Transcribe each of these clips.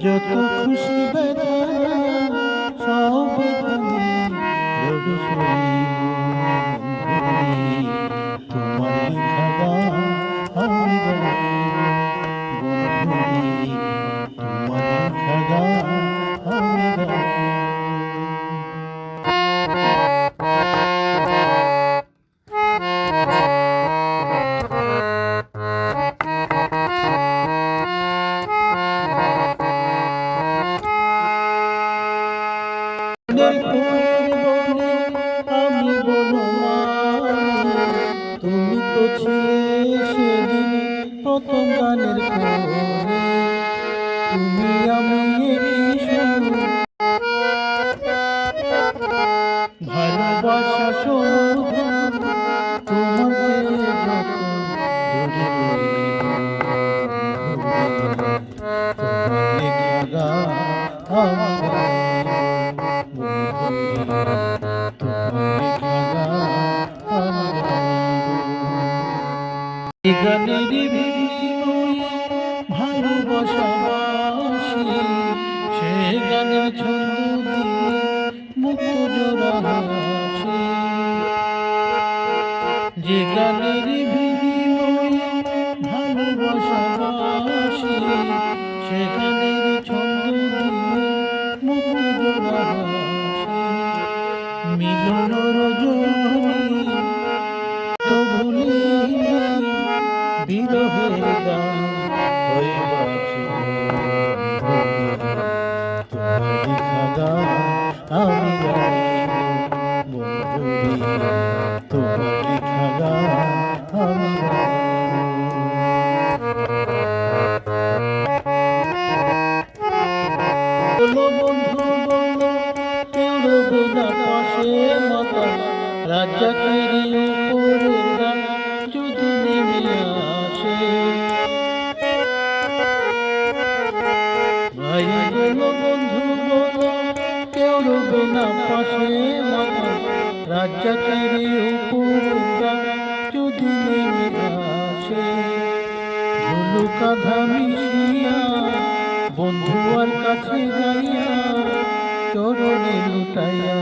যত খুশি ব্যথা সব ব্যথানি রবি সইব বন্ধুরে, তোমার লেখা গান আমি গাইব বন্ধুরে, তোমার লেখা গান আমি গাইব। আমি বনমালী, তুমি তো ছিলে সেদিন প্রথম গানের কোলে। তুমি আমি একই সুর, ভালোবাসা সমুদ্র, তোমার চেয়ে যত দূরে রইব বন্ধুরে, তোমার লেখা গান আমি গাইব বন্ধুরে, তোমার লেখা গান আমি গাইব। এ গানের বিনিময়ে ভালোবাসাবাসি, সে গানের ছন্দ দিয়ে মুক্ত জোড়া হাসি। যে গানের বিনিময়ে ভালোবাসাবাসি, সে গানের ছন্দ দিয়ে মুক্ত জোড়া হাসি। মিলন রজনী তো ভুলি বিরহের গান হয়ে বাঁচি বন্ধুরে, তোমার লেখা গান আমি গাইব বন্ধুরে, তোমার লেখা গান আমি গাইব। বলো বন্ধু বলো, কেউ রবে না পাশে মাথা, রাজ্জাকের উপরের গান যদি নেমে আসে। ভাই বলো বন্ধু বলো, কেউ রবে না পাশে মাথা, রাজ্জাকের উপরের গান যদি নেমে আসে। ধুলো কাঁধা মিশিয়া বন্ধুয়ার কাছে যাইয়া, চরণে লুটাইয়া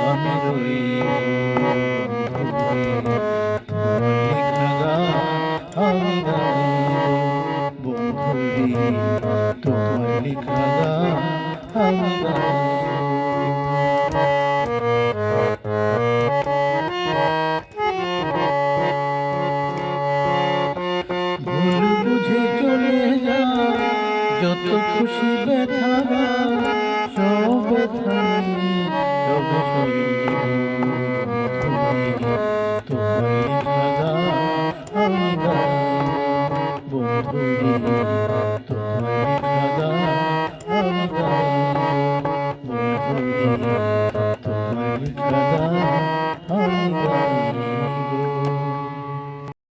আমি রইব বন্ধুরে, তোমার লেখা গান আমি গাইব বন্ধুরে, তোমার লেখা গান আমি গাইব। ভুল বুঝে চলে যা যত খুশি ব্যথা সব ব্যথা রবে সইব বন্ধুরে, তোমার লেখা গান আমি গাইব বন্ধুরে, তোমার লেখা গান আমি গাইব বন্ধুরে, তোমার লেখা গান